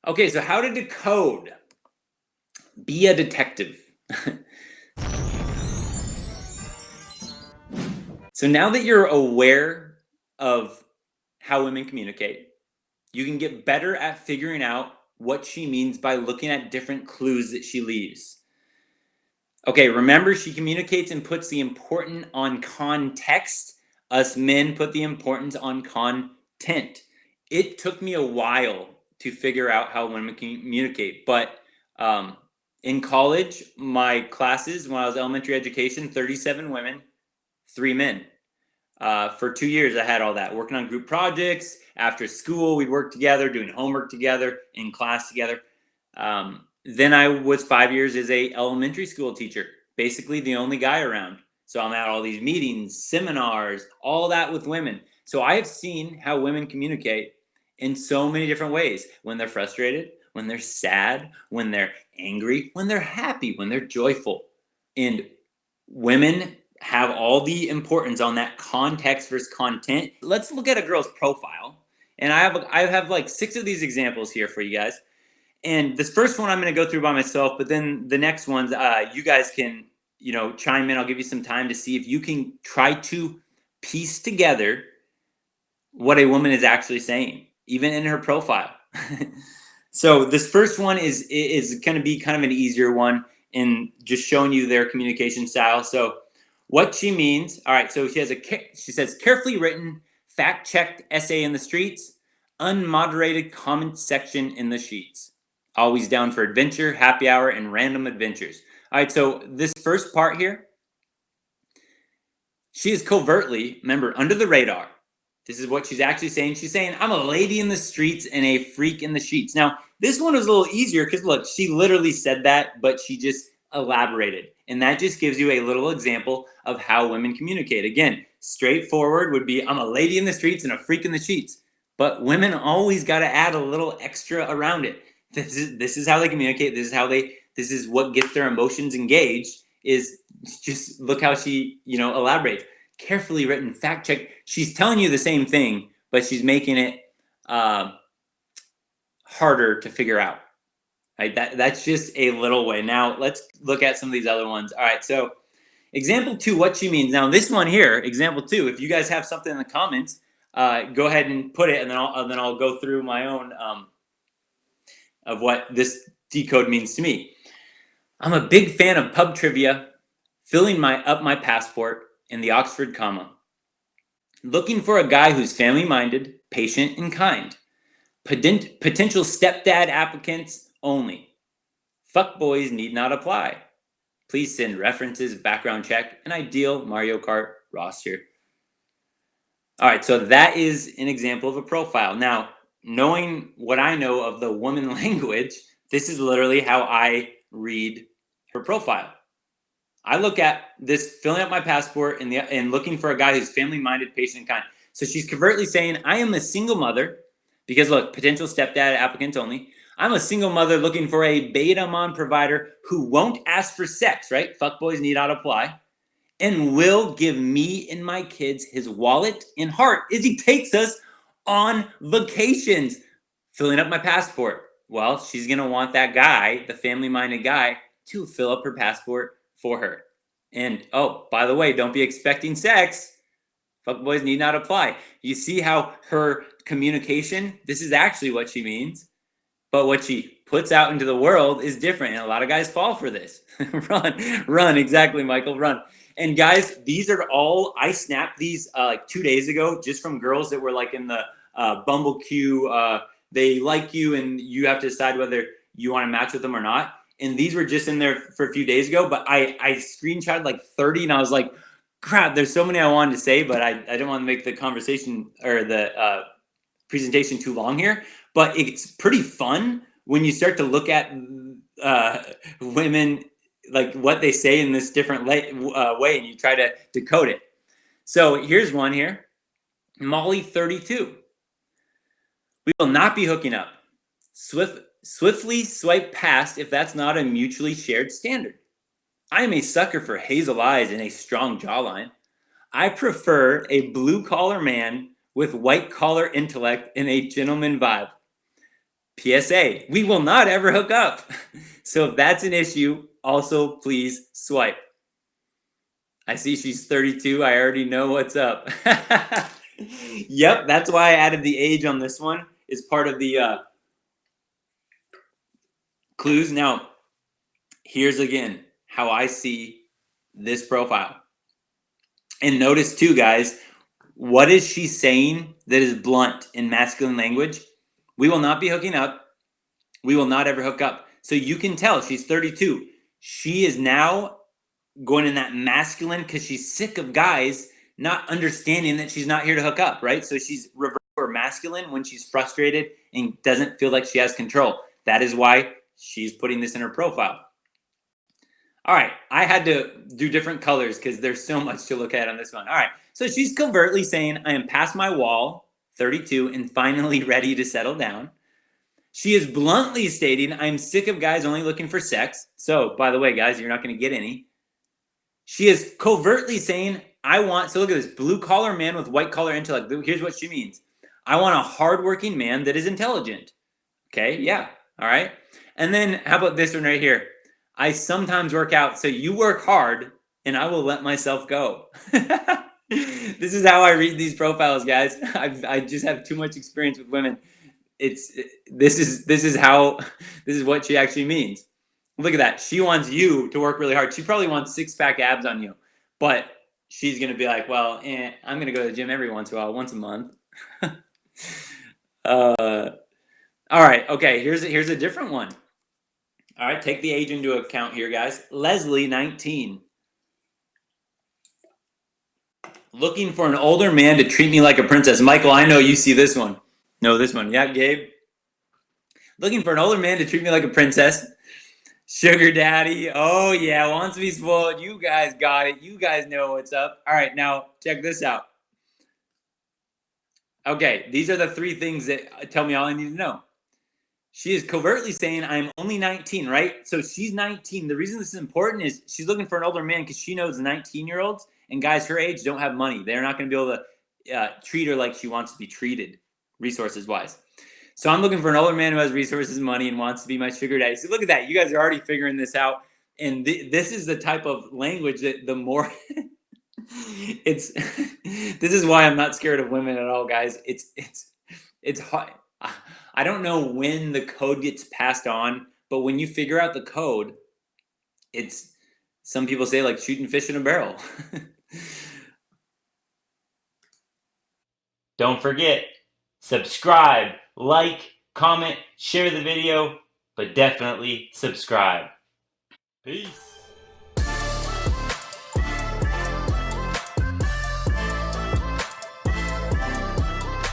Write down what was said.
Okay, so how to decode. Be a detective. So now that you're aware of how women communicate, you can get better at figuring out what she means by looking at different clues that she leaves. Okay, remember she communicates and puts the important on context. Us men put the importance on content. It took me a while to figure out how women communicate, but um, in college, my classes when I was elementary education, 37 women, 3 men. For 2 years, I had all that working on group projects. After school, we'd work together, doing homework together, in class together. Then I was 5 years as a elementary school teacher, basically the only guy around. So I'm at all these meetings, seminars, all that with women. So I have seen how women communicate in so many different ways. When they're frustrated, when they're sad, when they're angry, when they're happy, when they're joyful. And women have all the importance on that context versus content. Let's look at a girl's profile. And I have like 6 of these examples here for you guys. And this first one I'm going to go through by myself, but then the next ones you guys can, chime in. I'll give you some time to see if you can try to piece together what a woman is actually saying, even in her profile. So this first one is going to be kind of an easier one in just showing you their communication style. So what she means, all right, so she says carefully written, fact-checked essay in the streets, unmoderated comment section in the sheets. Always down for adventure, happy hour, and random adventures. All right, so this first part here, she is covertly, remember, under the radar. This is what she's actually saying. She's saying, I'm a lady in the streets and a freak in the sheets. Now, this one was a little easier because look, she literally said that, but she just elaborated. And that just gives you a little example of how women communicate. Again, straightforward would be, I'm a lady in the streets and a freak in the sheets. But women always got to add a little extra around it. This is how they communicate. This is what gets their emotions engaged, is just look how she, elaborates. Carefully written, fact check. She's telling you the same thing, but she's making it harder to figure out. Right? That's just a little way. Now let's look at some of these other ones. All right, so example 2, what she means. Now this one here, example 2. If you guys have something in the comments, go ahead and put it, and then I'll go through my own of what this decode means to me. I'm a big fan of pub trivia, filling up my passport in the Oxford comma. Looking for a guy who's family-minded, patient, and kind. Potential stepdad applicants only. Fuckboys need not apply. Please send references, background check, an ideal Mario Kart roster. All right, so that is an example of a profile. Now, knowing what I know of the woman language, this is literally how I read her profile. I look at this filling up my passport and looking for a guy who's family-minded, patient, and kind. So she's covertly saying, I am a single mother, because look, potential stepdad applicants only. I'm a single mother looking for a beta mom provider who won't ask for sex, right? Fuckboys need not apply. And will give me and my kids his wallet and heart as he takes us on vacations. Filling up my passport. Well, she's going to want that guy, the family-minded guy, to fill up her passport for her. And oh, by the way, don't be expecting sex. Fuckboys need not apply. You see how her communication, this is actually what she means, but what she puts out into the world is different. And a lot of guys fall for this. Run, exactly, Michael, run. And guys, these are all, I snapped these like 2 days ago just from girls that were like in the Bumble queue. They like you and you have to decide whether you want to match with them or not. And these were just in there for a few days ago, but I screenshotted like 30 and I was like, crap, there's so many I wanted to say, but I didn't want to make the conversation or the presentation too long here. But it's pretty fun when you start to look at women, like what they say in this different way, and you try to decode it. So here's one here. Molly 32. We will not be hooking up. Swiftly swipe past if that's not a mutually shared standard. I am a sucker for hazel eyes and a strong jawline. I prefer a blue collar man with white collar intellect and a gentleman vibe. PSA. We will not ever hook up. So if that's an issue, also please swipe. I see she's 32. I already know what's up. Yep, that's why I added the age on this one. Is part of the clues. Now, here's again how I see this profile. And notice too, guys, what is she saying that is blunt in masculine language? We will not be hooking up. We will not ever hook up. So you can tell she's 32. She is now going in that masculine because she's sick of guys not understanding that she's not here to hook up, right? So she's reverse or masculine when she's frustrated and doesn't feel like she has control. That is why she's putting this in her profile. All right, I had to do different colors because there's so much to look at on this one. All right, so she's covertly saying, I am past my wall, 32, and finally ready to settle down. She is bluntly stating, I'm sick of guys only looking for sex. So, by the way, guys, you're not going to get any. She is covertly saying, I want, so look at this, blue collar man with white collar intellect. Here's what she means. I want a hardworking man that is intelligent. Okay, yeah, all right. And then how about this one right here? I sometimes work out, so you work hard and I will let myself go. This is how I read these profiles, guys. I just have too much experience with women. This is what she actually means. Look at that. She wants you to work really hard. She probably wants six-pack abs on you, but she's gonna be like, well, I'm gonna go to the gym every once in a while, once a month. All right, okay, here's a different one. All right, take the age into account here, guys. Leslie, 19. Looking for an older man to treat me like a princess. Michael, I know you see this one. No, this one. Yeah, Gabe. Looking for an older man to treat me like a princess. Sugar daddy. Oh, yeah, wants to be spoiled. You guys got it. You guys know what's up. All right, now check this out. Okay, these are the three things that tell me all I need to know. She is covertly saying, I'm only 19, right? So she's 19. The reason this is important is she's looking for an older man because she knows 19-year-olds and guys her age don't have money. They're not going to be able to treat her like she wants to be treated, resources-wise. So I'm looking for an older man who has resources, money, and wants to be my sugar daddy. So look at that. You guys are already figuring this out. And this is the type of language that the more... this is why I'm not scared of women at all, guys. It's hard. I don't know when the code gets passed on, but when you figure out the code, it's, some people say, like shooting fish in a barrel. Don't forget, subscribe, like, comment, share the video, but definitely subscribe. Peace.